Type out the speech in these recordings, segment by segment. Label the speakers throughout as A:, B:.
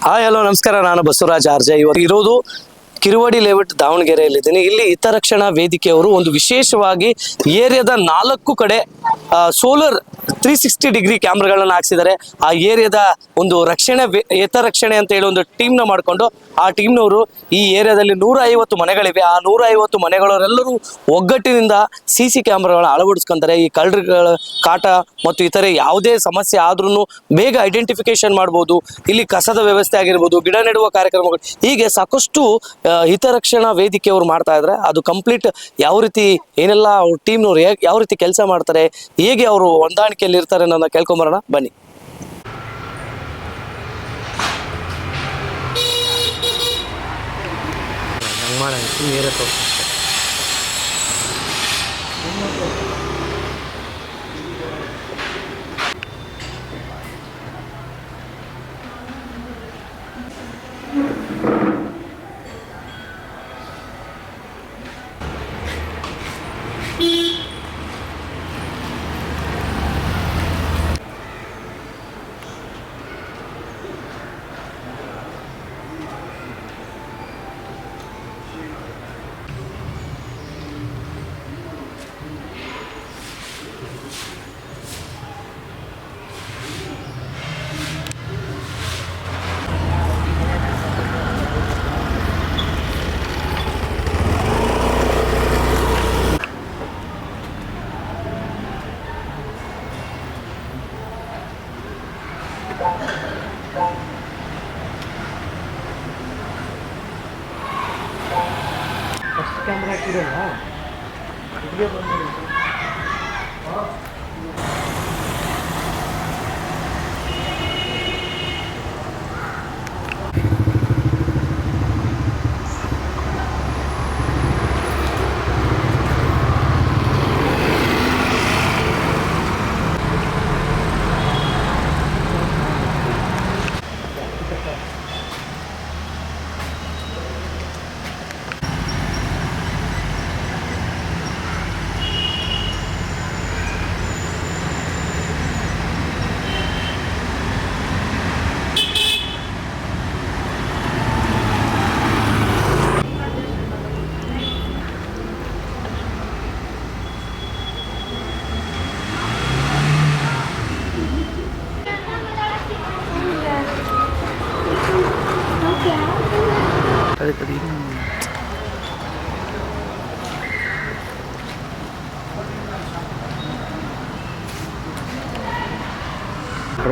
A: Hi hello ನಮಸ್ಕಾರ. ನಾನು Basavaraj RJ. ಇವತ್ತು ಇರೋದು ಕಿರುವಡಿ ಲೇಔಟ್ ದಾವಣಗೆರೆಯಲ್ಲಿದ್ದೀನಿ. ಇಲ್ಲಿ ಹಿತರಕ್ಷಣಾ ವೇದಿಕೆಯವರು ಒಂದು ವಿಶೇಷವಾಗಿ ಏರಿಯಾದ 4 ಕಡೆ ಸೋಲರ್ 360 ಡಿಗ್ರಿ ಕ್ಯಾಮ್ರಾಗಳನ್ನ ಹಾಕ್ಸಿದ್ದಾರೆ. ಆ ಏರಿಯಾದ ಒಂದು ಹಿತರಕ್ಷಣೆ ಅಂತ ಹೇಳಿ ಒಂದು ಟೀಮ್ನ ಮಾಡಿಕೊಂಡು ಆ ಟೀಮ್ನವರು ಈ ಏರಿಯಾದಲ್ಲಿ 150 ಮನೆಗಳಿವೆ. ಆ 150 ಮನೆಗಳವರೆಲ್ಲರೂ ಒಗ್ಗಟ್ಟಿನಿಂದ CC ಕ್ಯಾಮ್ರಾಗಳನ್ನ ಅಳವಡಿಸ್ಕೊಂತಾರೆ. ಈ ಕಳ್ಳರುಗಳ ಕಾಟ ಮತ್ತು ಇತರೆ ಯಾವುದೇ ಸಮಸ್ಯೆ ಆದ್ರೂ ಬೇಗ ಐಡೆಂಟಿಫಿಕೇಶನ್ ಮಾಡ್ಬೋದು. ಇಲ್ಲಿ ಕಸದ ವ್ಯವಸ್ಥೆ ಆಗಿರ್ಬೋದು, ಗಿಡ ನೆಡುವ ಕಾರ್ಯಕ್ರಮಗಳು, ಹೀಗೆ ಸಾಕಷ್ಟು ಹಿತರಕ್ಷಣಾ ವೇದಿಕೆಯವರು ಮಾಡ್ತಾ ಇದ್ದಾರೆ. ಅದು ಕಂಪ್ಲೀಟ್ ಯಾವ ರೀತಿ ಏನೆಲ್ಲ ಅವ್ರ ಟೀಮ್ನವ್ರು ಯಾವ ರೀತಿ ಕೆಲಸ ಮಾಡ್ತಾರೆ, ಹೇಗೆ ಅವರು ಹೊಂದಾಣಿಕೆಯಲ್ಲಿ ಇರ್ತಾರೆ ಅನ್ನೋದನ್ನ ಕೇಳ್ಕೊಂಬರೋಣ ಬನ್ನಿ. ಕ್ಯಾಮ್ರಾ ಹಾಕಿರಲ್ಲ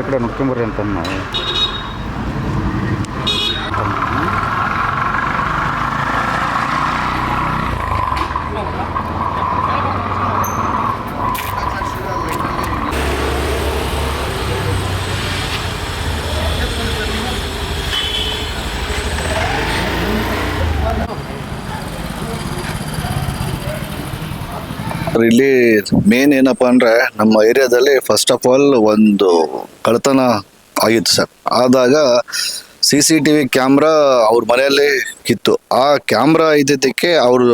B: ಕಡೆ ನೋಡ್ಕೊಂಬರ್ರಿ ಅಂತ ನಾವು
C: ಇಲ್ಲಿ ಮೇನ್ ಏನಪ್ಪಾ ಅಂದ್ರೆ ನಮ್ಮ ಏರಿಯಾದಲ್ಲಿ ಫಸ್ಟ್ ಆಫ್ ಆಲ್ ಒಂದು ಕಳ್ಳತನ ಆಗಿತ್ತು ಸರ್. ಆದಾಗ CCTV ಕ್ಯಾಮ್ರಾ ಅವ್ರ ಮನೆಯಲ್ಲಿ ಕಿತ್ತು. ಆ ಕ್ಯಾಮ್ರಾ ಇದ್ದಿದ್ದಕ್ಕೆ ಅವರು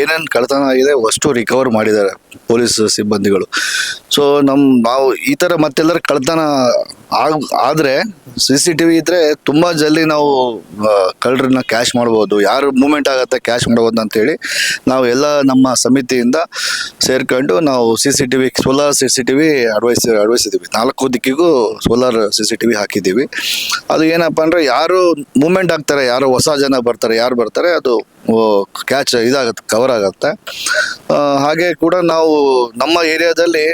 C: ಏನೇನು ಕಳ್ಳತನ ಆಗಿದೆ ಅಷ್ಟು ರಿಕವರ್ ಮಾಡಿದ್ದಾರೆ ಪೊಲೀಸ್ ಸಿಬ್ಬಂದಿಗಳು. ಸೊ ನಾವು ಈ ಥರ ಮತ್ತೆಲ್ಲರೂ ಕಳ್ಳತನ ಆದರೆ CCTV ಇದ್ರೆ ತುಂಬ ಜಲ್ದಿ ನಾವು ಕಳ್ಳರನ್ನ ಕ್ಯಾಶ್ ಮಾಡ್ಬೋದು, ಯಾರು ಮೂಮೆಂಟ್ ಆಗುತ್ತೆ ಕ್ಯಾಶ್ ಮಾಡ್ಬೋದು ಅಂತೇಳಿ ನಾವು ಎಲ್ಲ ನಮ್ಮ ಸಮಿತಿಯಿಂದ ಸೇರ್ಕೊಂಡು ನಾವು ಸೋಲಾರ್ CCTV ಅಳವಡಿಸಿದ್ದೀವಿ. 4 ದಿಕ್ಕಿಗೂ ಸೋಲಾರ್ CCTV ಹಾಕಿದ್ದೀವಿ. ಅದು ಏನಪ್ಪ ಅಂದರೆ ಯಾರು ಮೂಮೆಂಟ್ ಆಗ್ತಾರೆ, ಯಾರು ಹೊಸ ಜನ ಬರ್ತಾರೆ, ಯಾರು ಬರ್ತಾರೆ ಅದು ಕ್ಯಾಚ್ ಇದಾಗುತ್ತೆ, ಕವರ್ ಆಗುತ್ತೆ. ಹಾಗೆ ಕೂಡ ನಾವು ನಮ್ಮ ಏರಿಯಾದಲ್ಲಿ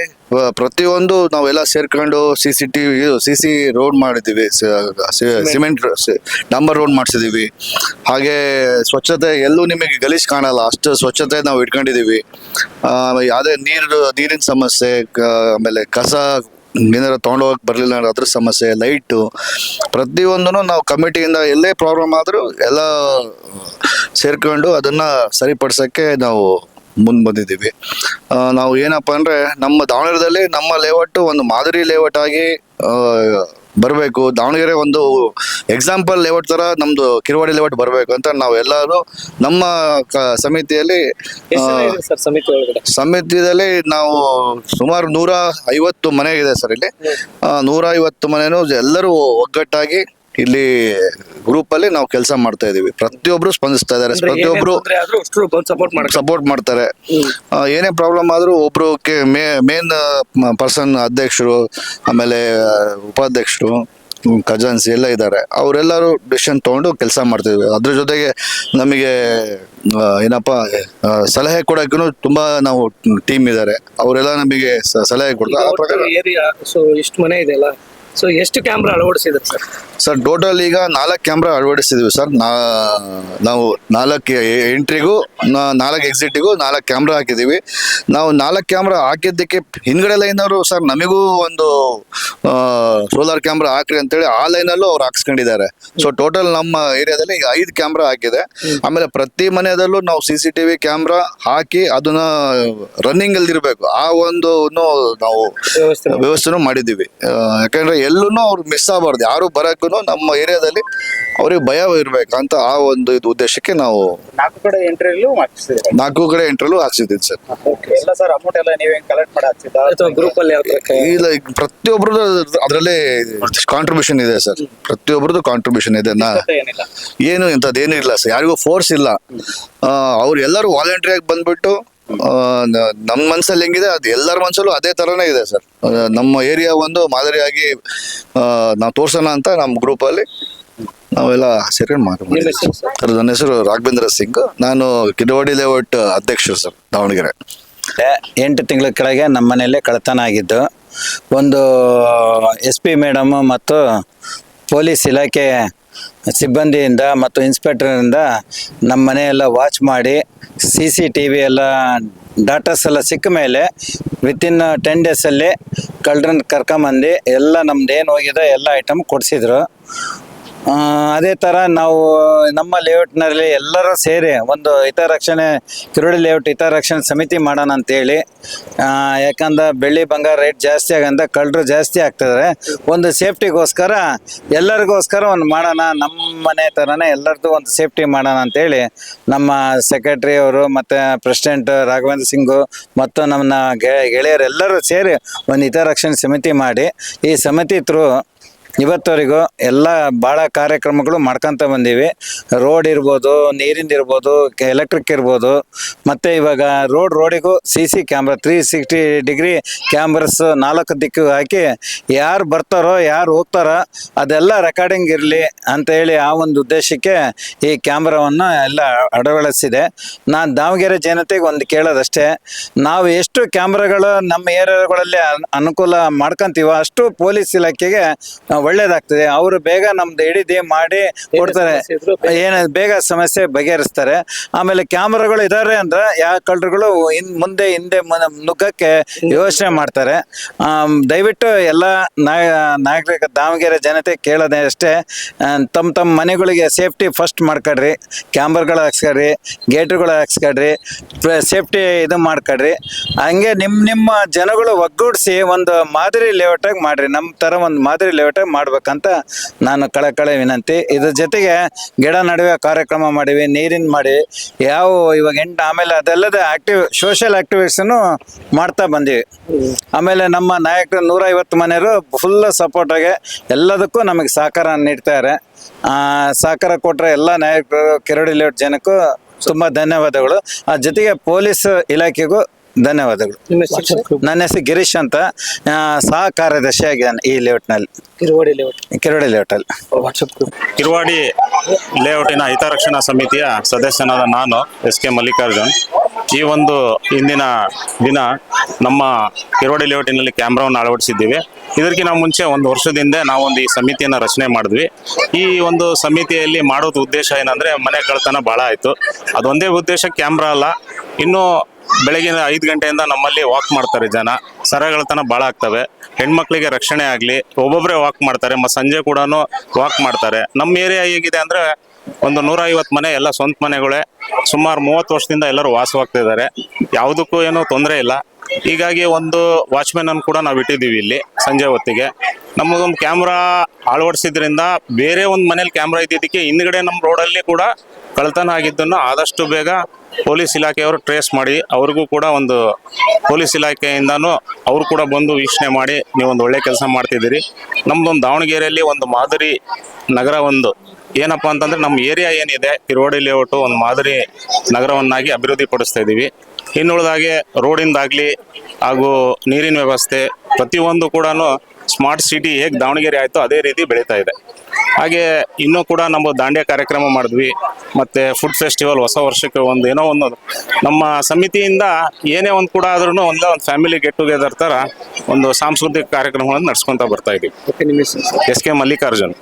C: ಪ್ರತಿಯೊಂದು ನಾವೆಲ್ಲ ಸೇರ್ಕೊಂಡು CC ರೋಡ್ ಮಾಡಿದ್ದೀವಿ, ಸಿಮೆಂಟ್ ಡಂಬರ್ ರೋಡ್ ಮಾಡಿಸಿದ್ದೀವಿ. ಹಾಗೆ ಸ್ವಚ್ಛತೆ ಎಲ್ಲೂ ನಿಮಗೆ ಗಲೀಜ್ ಕಾಣಲ್ಲ, ಅಷ್ಟು ಸ್ವಚ್ಛತೆ ನಾವು ಇಟ್ಕೊಂಡಿದ್ದೀವಿ. ಯಾವುದೇ ನೀರಿನ ಸಮಸ್ಯೆ, ಆಮೇಲೆ ಕಸ ಏನಾರು ತೊಗೊಂಡೋಗಕ್ಕೆ ಬರಲಿಲ್ಲ ಅದ್ರ ಸಮಸ್ಯೆ, ಲೈಟು, ಪ್ರತಿಯೊಂದೂ ನಾವು ಕಮಿಟಿಯಿಂದ ಎಲ್ಲೇ ಪ್ರಾಬ್ಲಮ್ ಆದರೂ ಎಲ್ಲ ಸೇರ್ಕೊಂಡು ಅದನ್ನು ಸರಿಪಡಿಸೋಕ್ಕೆ ನಾವು ಮುಂದೆ ಬಂದಿದ್ದೀವಿ. ನಾವು ಏನಪ್ಪ ಅಂದರೆ ನಮ್ಮ ದಾವಣಗೆರೆದಲ್ಲಿ ನಮ್ಮ ಲೇಔಟ್ ಒಂದು ಮಾದರಿ ಲೇಔಟ್ ಆಗಿ ಬರಬೇಕು, ದಾವಣಗೆರೆ ಒಂದು ಎಕ್ಸಾಂಪಲ್ ಲೇಔಟ್ ಥರ ನಮ್ಮದು ಕಿರುವಾಡಿ ಲೇಔಟ್ ಬರಬೇಕು ಅಂತ ನಾವೆಲ್ಲರೂ ನಮ್ಮ ಸಮಿತಿಯಲ್ಲಿ ಸಮಿತಿಯಲ್ಲಿ ನಾವು ಸುಮಾರು 150 ಮನೆ ಇದೆ ಸರ್. ಇಲ್ಲಿ 150 ಮನೆನೂ ಎಲ್ಲರೂ ಒಗ್ಗಟ್ಟಾಗಿ ಇಲ್ಲಿ ಗ್ರೂಪ್ ಅಲ್ಲಿ ನಾವು ಕೆಲಸ ಮಾಡ್ತಾ ಇದೀವಿ. ಪ್ರತಿಯೊಬ್ರು ಸ್ಪಂದಿಸ್ತಾ ಇದಾರೆ, ಪ್ರತಿಯೊಬ್ರು ಸಪೋರ್ಟ್ ಮಾಡ್ತಾರೆ. ಏನೇ ಪ್ರಾಬ್ಲಮ್ ಆದ್ರೂ ಒಬ್ರು ಮೇನ್ ಪರ್ಸನ್ ಅಧ್ಯಕ್ಷರು, ಆಮೇಲೆ ಉಪಾಧ್ಯಕ್ಷರು, ಕಜನ್ಸ್ ಎಲ್ಲ ಇದ್ದಾರೆ, ಅವರೆಲ್ಲರೂ ಡಿಸಿಷನ್ ತಗೊಂಡು ಕೆಲಸ ಮಾಡ್ತಿದ್ವಿ. ಅದ್ರ ಜೊತೆಗೆ ನಮಗೆ ಏನಪ್ಪಾ ಸಲಹೆ ಕೊಡಕ್ಕೂ ತುಂಬಾ ನಾವು ಟೀಮ್ ಇದ್ದಾರೆ, ಅವರೆಲ್ಲ ನಮಗೆ ಸಲಹೆ ಕೊಡ್ತಾರೆ.
A: ಏರಿಯಾ ಸೊ ಇಷ್ಟು ಮನೆ ಇದೆಯಲ್ಲ, ಸೊ ಎಷ್ಟು ಕ್ಯಾಮ್ರಾ ಅಳವಡಿಸಿದ್ರು
C: ಸರ್? ಟೋಟಲ್ ಈಗ 4 ಕ್ಯಾಮ್ರಾ ಅಳವಡಿಸಿದ್ವಿ ಸರ್. ನಾವು 4 ಎಂಟ್ರಿಗೂ 4 ಎಕ್ಸಿಟಿಗೂ 4 ಕ್ಯಾಮ್ರಾ ಹಾಕಿದೀವಿ. ನಾವು 4 ಕ್ಯಾಮ್ರಾ ಹಾಕಿದ್ದಕ್ಕೆ ಹಿಂದ್ಗಡೆ ಲೈನವರು ಸರ್ ನಮಗೂ ಒಂದು ಸೋಲಾರ್ ಕ್ಯಾಮ್ರಾ ಹಾಕ್ರಿ ಅಂತೇಳಿ ಆ ಲೈನಲ್ಲೂ ಅವ್ರು ಹಾಕ್ಸ್ಕೊಂಡಿದ್ದಾರೆ. ಸೊ ಟೋಟಲ್ ನಮ್ಮ ಏರಿಯಾದಲ್ಲಿ ಈಗ 5 ಕ್ಯಾಮ್ರಾ ಹಾಕಿದೆ. ಆಮೇಲೆ ಪ್ರತಿ ಮನೆಯಲ್ಲೂ ನಾವು CCTV ಕ್ಯಾಮ್ರಾ ಹಾಕಿ ಅದನ್ನ ರನ್ನಿಂಗ್ ಅಲ್ಲಿ ಇರ್ಬೇಕು, ಆ ಒಂದು ನಾವು ವ್ಯವಸ್ಥೆನೂ ಮಾಡಿದ್ದೀವಿ. ಯಾಕಂದ್ರೆ ಎಲ್ಲೂ ಅವ್ರು ಮಿಸ್ ಆಗಬಾರ್ದು, ಯಾರು ಬರಕ್ಕೂ ನಮ್ಮ ಏರಿಯಾದಲ್ಲಿ ಅವ್ರಿಗೆ ಭಯ ಇರ್ಬೇಕಂತ ಆ ಒಂದು ಉದ್ದೇಶಕ್ಕೆ ನಾವು
B: 4 ಕಡೆ ಎಂಟ್ರಿಯಲ್ಲೂ ಹಾಕ್ಸಿದ್ದೀವಿ.
C: 4 ಕಡೆ ಎಂಟ್ರಲ್ಲೂ ಹಾಕ್ಸಿದ್ದೀವಿ ಸರ್.
B: ಎಲ್ಲ ಸರ್ ಅಮೌಂಟ್ ಎಲ್ಲ ನೀವೇ ಕಲೆಕ್ಟ್ ಮಾಡಿ ಹಾಕ್ಸಿದ್ದ
A: ಗ್ರೂಪ್ ಅಲ್ಲಿ
C: ಇಲ್ಲ, ಪ್ರತಿಯೊಬ್ರದ್ದು ಅದರಲ್ಲಿ ಕಾಂಟ್ರಿಬ್ಯೂಷನ್ ಇದೆ ಸರ್. ಪ್ರತಿಯೊಬ್ರದ್ದು ಕಾಂಟ್ರಿಬ್ಯೂಷನ್ ಇದೆ. ಏನು ಇಂಥದ್ದೇನು ಇಲ್ಲ ಸರ್, ಯಾರಿಗೂ ಫೋರ್ಸ್ ಇಲ್ಲ. ಅವ್ರು ಎಲ್ಲರೂ ವಾಲಂಟ್ರಿಯಾಗಿ ಬಂದ್ಬಿಟ್ಟು ನಮ್ಮ ಮನ್ಸಲ್ಲಿ ಹೆಂಗಿದೆ ಅದು ಎಲ್ಲರ ಮನ್ಸಲ್ಲೂ ಅದೇ ತರನೇ ಇದೆ ಸರ್. ನಮ್ಮ ಏರಿಯಾ ಒಂದು ಮಾದರಿಯಾಗಿ ನಾವು ತೋರ್ಸೋಣ ಅಂತ ನಮ್ಮ ಗ್ರೂಪ್ ಅಲ್ಲಿ ನಾವೆಲ್ಲ ಸೇರ್ಕೊಂಡು ಮಾಡ್ತೀವಿ ಸರ್. ನನ್ನ ಹೆಸರು ರಾಘವೇಂದ್ರ ಸಿಂಗ್, ನಾನು ಕಿರವಾಡಿ ಲೇಔಟ್ ಅಧ್ಯಕ್ಷರು ಸರ್, ದಾವಣಗೆರೆ.
D: 8 ತಿಂಗಳ ಕೆಳಗೆ ನಮ್ಮ ಮನೆಯಲ್ಲೇ ಕಳ್ಳತನ ಆಗಿದ್ದು. ಒಂದು SP ಮೇಡಮ್ ಮತ್ತು ಪೊಲೀಸ್ ಇಲಾಖೆ ಸಿಬ್ಬಂದಿಯಿಂದ ಮತ್ತು ಇನ್ಸ್ಪೆಕ್ಟರಿಂದ ನಮ್ಮ ಮನೆಯೆಲ್ಲ ವಾಚ್ ಮಾಡಿ CCTV ಎಲ್ಲ ಡಾಟಾಸ್ ಎಲ್ಲ ಸಿಕ್ಕ ಮೇಲೆ ವಿತಿನ್ 10 ಡೇಸಲ್ಲಿ ಕಳ್ಳರನ್ನ ಕರ್ಕೊಂಬಂದು ಎಲ್ಲ ನಮ್ದು ಏನು ಹೋಗಿದೆ ಎಲ್ಲ ಐಟಮ್ ಕೊಡಿಸಿದ್ರು. ಅದೇ ಥರ ನಾವು ನಮ್ಮ ಲೇಔಟ್ನಲ್ಲಿ ಎಲ್ಲರೂ ಸೇರಿ ಒಂದು ಹಿತರಕ್ಷಣೆ ಕಿರುಡಿ ಲೇಔಟ್ ಹಿತರಕ್ಷಣೆ ಸಮಿತಿ ಮಾಡೋಣ ಅಂತೇಳಿ. ಯಾಕಂದ್ರೆ ಬೆಳ್ಳಿ ಬಂಗಾರ ರೇಟ್ ಜಾಸ್ತಿ ಆಗಂತ ಕಳ್ಳರು ಜಾಸ್ತಿ ಆಗ್ತಿದ್ದಾರೆ. ಒಂದು ಸೇಫ್ಟಿಗೋಸ್ಕರ ಎಲ್ಲರಿಗೋಸ್ಕರ ಒಂದು ಮಾಡೋಣ, ನಮ್ಮ ಮನೆ ಥರನೇ ಎಲ್ಲರದ್ದು ಒಂದು ಸೇಫ್ಟಿ ಮಾಡೋಣ ಅಂತೇಳಿ ನಮ್ಮ ಸೆಕ್ರೆಟ್ರಿ ಅವರು ಮತ್ತು ಪ್ರೆಸಿಡೆಂಟ್ ರಾಘವೇಂದ್ರ ಸಿಂಗು ಮತ್ತು ನಮ್ಮ ಗೆಳೆಯರೆಲ್ಲರೂ ಸೇರಿ ಒಂದು ಹಿತರಕ್ಷಣೆ ಸಮಿತಿ ಮಾಡಿ ಈ ಸಮಿತಿ ಥ್ರೂ ಇವತ್ತವರೆಗೂ ಎಲ್ಲ ಭಾಳ ಕಾರ್ಯಕ್ರಮಗಳು ಮಾಡ್ಕೊತ ಬಂದೀವಿ. ರೋಡ್ ಇರ್ಬೋದು, ನೀರಿಂದ ಇರ್ಬೋದು, ಎಲೆಕ್ಟ್ರಿಕ್ ಇರ್ಬೋದು, ಮತ್ತು ಇವಾಗ ರೋಡಿಗೂ CC ಕ್ಯಾಮ್ರಾ 360 ಡಿಗ್ರಿ ಕ್ಯಾಮ್ರಸ್ 4 ದಿಕ್ಕಿಗೆ ಹಾಕಿ ಯಾರು ಬರ್ತಾರೋ ಯಾರು ಹೋಗ್ತಾರೋ ಅದೆಲ್ಲ ರೆಕಾರ್ಡಿಂಗ್ ಇರಲಿ ಅಂತೇಳಿ ಆ ಒಂದು ಉದ್ದೇಶಕ್ಕೆ ಈ ಕ್ಯಾಮ್ರಾವನ್ನು ಎಲ್ಲ ಅಳವಡಿಸಿದೆ. ನಾನು ದಾವಣಗೆರೆ ಜನತೆಗೆ ಒಂದು ಕೇಳೋದಷ್ಟೇ, ನಾವು ಎಷ್ಟು ಕ್ಯಾಮ್ರಾಗಳು ನಮ್ಮ ಏರಿಯಾಗಳಲ್ಲಿ ಅನುಕೂಲ ಮಾಡ್ಕೊಂತೀವೋ ಅಷ್ಟು ಪೊಲೀಸ್ ಇಲಾಖೆಗೆ ಒಳ್ಳೇದಾಗ್ತದೆ. ಅವರು ಬೇಗ ನಮ್ದು ಹಿಡಿದು ಮಾಡಿ ಕೊಡ್ತಾರೆ, ಏನ ಬೇಗ ಸಮಸ್ಯೆ ಬಗೆಹರಿಸ್ತಾರೆ. ಆಮೇಲೆ ಕ್ಯಾಮ್ರಾಗಳು ಇದಾರೆ ಅಂದ್ರೆ ಯಾವ ಕಳ್ಳರುಗಳು ಮುಂದೆ ಹಿಂದೆ ನುಗ್ಗಕ್ಕೆ ಯೋಚನೆ ಮಾಡ್ತಾರೆ. ದಯವಿಟ್ಟು ಎಲ್ಲ ನಾಗರಿಕ ದಾವಣಗೆರೆ ಜನತೆ ಕೇಳೋದೇ ಅಷ್ಟೇ, ತಮ್ಮ ಮನೆಗಳಿಗೆ ಸೇಫ್ಟಿ ಫಸ್ಟ್ ಮಾಡ್ಕೊಡ್ರಿ, ಕ್ಯಾಮ್ರಾಗಳು ಹಾಕ್ಸ್ಕೊಡ್ರಿ, ಗೇಟ್ಗಳು ಹಾಕ್ಸ್ಕೊಡ್ರಿ, ಸೇಫ್ಟಿ ಇದು ಮಾಡ್ಕೊಡ್ರಿ. ಹಂಗೆ ನಿಮ್ಮ ಜನಗಳು ಒಗ್ಗೂಡಿಸಿ ಒಂದು ಮಾದರಿ ಲೇಔಟಾಗಿ ಮಾಡ್ರಿ, ನಮ್ಮ ಥರ ಒಂದು ಮಾದರಿ ಲೇಔಟಾಗಿ ಮಾಡ್ಬೇಕಂತ ನಾನು ಕಳಕಳಿ ವಿನಂತಿ. ಇದ್ರ ಜೊತೆಗೆ ಗಿಡ ನಡುವೆ ಕಾರ್ಯಕ್ರಮ ಮಾಡಿವಿ, ನೀರಿನ ಮಾಡಿ ಯಾವ ಇವಾಗ ಆಮೇಲೆ ಅದೆಲ್ಲದ ಸೋಷಿಯಲ್ ಆಕ್ಟಿವಿಟೀಸನ್ನು ಮಾಡ್ತಾ ಬಂದೀವಿ. ಆಮೇಲೆ ನಮ್ಮ ನಾಯಕರು 150 ಮನೆಯವರು ಫುಲ್ ಸಪೋರ್ಟಾಗಿ ಎಲ್ಲದಕ್ಕೂ ನಮಗೆ ಸಹಕಾರ ನೀಡ್ತಾರೆ. ಸಹಕಾರ ಕೊಟ್ಟರೆ ಎಲ್ಲ ನಾಯಕರು ಕಿರಡಿ ಲೇಔಟ್ ಜನಕ್ಕೂ ತುಂಬ ಧನ್ಯವಾದಗಳು. ಆ ಜೊತೆಗೆ ಪೊಲೀಸ್ ಇಲಾಖೆಗೂ ಧನ್ಯವಾದಗಳು. ನನ್ನ ಹೆಸರು ಗಿರೀಶ್ ಅಂತ, ಸಹ ಕಾರ್ಯದರ್ಶಿ ಆಗಿದ್ದಾನೆ ಈ ಲೇಔಟ್ನಲ್ಲಿ, ಕಿರವಾಡಿ ಲೇಔಟಲ್ಲಿ.
E: ಕಿರವಾಡಿ ಲೇಔಟಿನ ಹಿತರಕ್ಷಣಾ ಸಮಿತಿಯ ಸದಸ್ಯನಾದ ನಾನು SK ಮಲ್ಲಿಕಾರ್ಜುನ್. ಈ ಒಂದು ಇಂದಿನ ದಿನ ನಮ್ಮ ಕಿರವಾಡಿ ಲೇಔಟಿನಲ್ಲಿ ಕ್ಯಾಮ್ರಾವನ್ನು ಅಳವಡಿಸಿದ್ದೀವಿ. ಇದಕ್ಕಿಂತ ಮುಂಚೆ 1 ವರ್ಷದಿಂದ ನಾವೊಂದು ಈ ಸಮಿತಿಯನ್ನು ರಚನೆ ಮಾಡಿದ್ವಿ. ಈ ಒಂದು ಸಮಿತಿಯಲ್ಲಿ ಮಾಡೋದು ಉದ್ದೇಶ ಏನಂದರೆ, ಮನೆ ಕಳ್ಳತನ ಭಾಳ ಆಯಿತು. ಅದೊಂದೇ ಉದ್ದೇಶ ಕ್ಯಾಮ್ರಾ ಅಲ್ಲ, ಇನ್ನೂ ಬೆಳಗಿನ 5 ಗಂಟೆಯಿಂದ ನಮ್ಮಲ್ಲಿ ವಾಕ್ ಮಾಡ್ತಾರೆ ಜನ. ಸರಗಳತನ ಭಾಳ ಆಗ್ತವೆ. ಹೆಣ್ಮಕ್ಳಿಗೆ ರಕ್ಷಣೆ ಆಗಲಿ, ಒಬ್ಬೊಬ್ಬರೇ ವಾಕ್ ಮಾಡ್ತಾರೆ, ಮತ್ತು ಸಂಜೆ ಕೂಡ ವಾಕ್ ಮಾಡ್ತಾರೆ. ನಮ್ಮ ಏರಿಯಾ ಹೇಗಿದೆ ಅಂದರೆ, ಒಂದು 150 ಮನೆ ಎಲ್ಲ ಸ್ವಂತ ಮನೆಗಳೇ. ಸುಮಾರು 30 ವರ್ಷದಿಂದ ಎಲ್ಲರೂ ವಾಸವಾಗ್ತಿದ್ದಾರೆ. ಯಾವುದಕ್ಕೂ ಏನೂ ತೊಂದರೆ ಇಲ್ಲ. ಹೀಗಾಗಿ ಒಂದು ವಾಚ್ಮೆನ್ ಅನ್ನು ಕೂಡ ನಾವು ಇಟ್ಟಿದ್ದೀವಿ ಇಲ್ಲಿ ಸಂಜೆ ಹೊತ್ತಿಗೆ. ನಮಗೊಂದು ಕ್ಯಾಮ್ರಾ ಅಳವಡಿಸಿದ್ರಿಂದ ಬೇರೆ ಒಂದು ಮನೇಲಿ ಕ್ಯಾಮ್ರಾ ಇದ್ದಿದ್ದಕ್ಕೆ ಹಿಂದ್ಗಡೆ ನಮ್ಮ ರೋಡಲ್ಲಿ ಕೂಡ ಕಳ್ತನ ಆಗಿದ್ದನ್ನು ಆದಷ್ಟು ಬೇಗ ಪೊಲೀಸ್ ಇಲಾಖೆಯವರು ಟ್ರೇಸ್ ಮಾಡಿ ಅವ್ರಿಗೂ ಕೂಡ ಒಂದು ಪೊಲೀಸ್ ಇಲಾಖೆಯಿಂದನೂ ಅವರು ಕೂಡ ಬಂದು ವೀಕ್ಷಣೆ ಮಾಡಿ ನೀವೊಂದು ಒಳ್ಳೆ ಕೆಲಸ ಮಾಡ್ತಿದ್ದೀರಿ. ನಮ್ದೊಂದು ದಾವಣಗೆರೆಯಲ್ಲಿ ಒಂದು ಮಾದರಿ ನಗರ ಒಂದು ಏನಪ್ಪ ಅಂತಂದ್ರೆ ನಮ್ಮ ಏರಿಯಾ ಏನಿದೆ ಕಿರುವಾಡಿ ಲೇಔಟು ಒಂದು ಮಾದರಿ ನಗರವನ್ನಾಗಿ ಅಭಿವೃದ್ಧಿ ಪಡಿಸ್ತಾ ಇದ್ದೀವಿ. ಇನ್ನುಳಿದಾಗೆ ರೋಡಿಂದಾಗಲಿ ಹಾಗೂ ನೀರಿನ ವ್ಯವಸ್ಥೆ ಪ್ರತಿಯೊಂದು ಕೂಡ ಸ್ಮಾರ್ಟ್ ಸಿಟಿ ಹೇಗೆ ದಾವಣಗೆರೆ ಆಯಿತು ಅದೇ ರೀತಿ ಬೆಳೀತಾ ಇದೆ. ಹಾಗೆ ಇನ್ನೂ ಕೂಡ ನಮ್ಮ ದಾಂಡ್ಯ ಕಾರ್ಯಕ್ರಮ ಮಾಡಿದ್ವಿ, ಮತ್ತು ಫುಡ್ ಫೆಸ್ಟಿವಲ್ ಹೊಸ ವರ್ಷಕ್ಕೆ ಒಂದು ಏನೋ ಒಂದು ನಮ್ಮ ಸಮಿತಿಯಿಂದ ಏನೇ ಒಂದು ಕೂಡ ಆದ್ರೂ ಒಂದು ಫ್ಯಾಮಿಲಿ ಗೆಟ್ ಟುಗೆದರ್ ಥರ ಒಂದು ಸಾಂಸ್ಕೃತಿಕ ಕಾರ್ಯಕ್ರಮಗಳನ್ನು ನಡ್ಸ್ಕೊತಾ ಬರ್ತಾ ಇದ್ದೀವಿ. SK ಮಲ್ಲಿಕಾರ್ಜುನ್.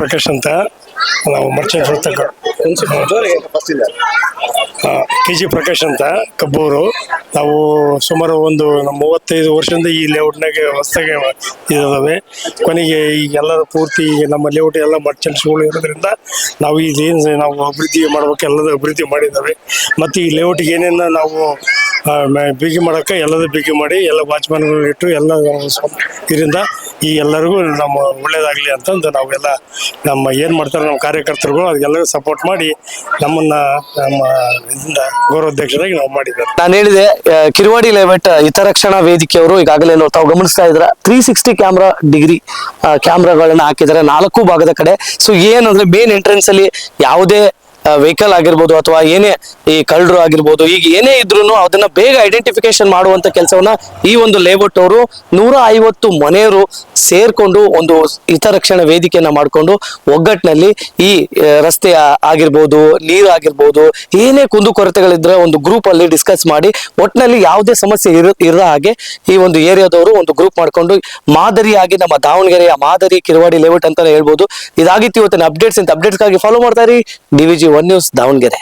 F: ಪ್ರಕಾಶ್ ಅಂತ, ನಾವು ಮರ್ಚೆಂಟ್ ವೃತ್ತಕ KG ಪ್ರಕಾಶ್ ಅಂತ ಕಬ್ಬೂರು. ನಾವು ಸುಮಾರು ಒಂದು 35 ವರ್ಷದಿಂದ ಈ ಲೇಔಟ್ನಾಗೆ ಹೊಸದಾಗೆ ಇದಾವೆ. ಕೊನೆಗೆ ಈಗೆಲ್ಲ ಪೂರ್ತಿ ನಮ್ಮ ಲೇಔಟ್ ಎಲ್ಲ ಮರ್ಚೆಂಟ್ಸ್ಗಳು ಇರೋದ್ರಿಂದ ನಾವು ಇದೇನು ನಾವು ಅಭಿವೃದ್ಧಿ ಮಾಡ್ಬೇಕು ಎಲ್ಲದೂ ಅಭಿವೃದ್ಧಿ ಮಾಡಿದ್ದಾವೆ. ಮತ್ತು ಈ ಲೇಔಟ್ಗೆ ಏನೇನು ನಾವು ಬಿಗಿ ಮಾಡೋಕ್ಕೆ ಎಲ್ಲದೂ ಬಿಗಿ ಮಾಡಿ ಎಲ್ಲ ವಾಚ್ಮ್ಯಾನ್ಗಳು ಇಟ್ಟು ಎಲ್ಲ ಇದರಿಂದ ಈ ಎಲ್ಲರಿಗೂ ನಮ್ಮ ಒಳ್ಳೇದಾಗಲಿ ಅಂತಂದು ನಾವೆಲ್ಲ ನಮ್ಮ ಏನು ಮಾಡ್ತಾರೆ ನಮ್ಮ ಕಾರ್ಯಕರ್ತರುಗಳು ಅದಕ್ಕೆಲ್ಲರಿಗೂ ಸಪೋರ್ಟ್ ಮಾಡಿ ನಮ್ಮನ್ನು ನಮ್ಮ ಇದರಿಂದ ಗೌರವಾಧ್ಯಕ್ಷರಾಗಿ ನಾವು ಮಾಡಿದ್ದಾರೆ.
A: ನಾನು ಹೇಳಿದೆ ಕಿರುವಾಡಿ ಲೇಔಟ್ ಹಿತರಕ್ಷಣಾ ವೇದಿಕೆಯವರು ಈಗಾಗಲೇ ತಾವು ಗಮನಿಸ್ತಾ ಇದ್ರ 360 ಕ್ಯಾಮ್ರಾ ಡಿಗ್ರಿ ಕ್ಯಾಮ್ರಾಗಳನ್ನ ಹಾಕಿದ್ದಾರೆ 4 ಭಾಗದ ಕಡೆ. ಸೊ ಏನಂದ್ರೆ ಮೇನ್ ಎಂಟ್ರೆನ್ಸ್ ಅಲ್ಲಿ ಯಾವುದೇ ವೆಹಿಕಲ್ ಆಗಿರ್ಬೋದು ಅಥವಾ ಏನೇ ಈ ಕಳ್ಳರು ಆಗಿರ್ಬೋದು, ಈಗ ಏನೇ ಇದ್ರೂ ಅದನ್ನ ಬೇಗ ಐಡೆಂಟಿಫಿಕೇಶನ್ ಮಾಡುವಂತ ಕೆಲಸವನ್ನ ಈ ಒಂದು ಲೇಔಟ್ ಅವರು 150 ಮನೆಯವರು ಸೇರ್ಕೊಂಡು ಒಂದು ಹಿತರಕ್ಷಣಾ ವೇದಿಕೆಯನ್ನ ಮಾಡಿಕೊಂಡು ಒಗ್ಗಟ್ಟಿನಲ್ಲಿ ಈ ರಸ್ತೆ ಆಗಿರ್ಬೋದು, ನೀರು ಆಗಿರ್ಬೋದು, ಏನೇ ಕುಂದುಕೊರತೆಗಳಿದ್ರೆ ಒಂದು ಗ್ರೂಪ್ ಅಲ್ಲಿ ಡಿಸ್ಕಸ್ ಮಾಡಿ ಒಟ್ಟಿನಲ್ಲಿ ಯಾವುದೇ ಸಮಸ್ಯೆ ಇರೋ ಹಾಗೆ ಈ ಒಂದು ಏರಿಯಾದವರು ಒಂದು ಗ್ರೂಪ್ ಮಾಡ್ಕೊಂಡು ಮಾದರಿಯಾಗಿ ನಮ್ಮ ದಾವಣಗೆರೆಯ ಮಾದರಿ ಕಿರುವಾಡಿ ಲೇಔಟ್ ಅಂತಾನೆ ಹೇಳ್ಬೋದು. ಇದಾಗಿತ್ತು ಇವತ್ತಿನ ಅಪ್ಡೇಟ್ಸ್. ಇಂಥ ಅಪ್ಡೇಟ್ಸ್ಗಾಗಿ ಫಾಲೋ ಮಾಡ್ತಾ ಇರಿ DVG 1 ನ್ಯೂಸ್ ದಾವಣಗೆರೆ.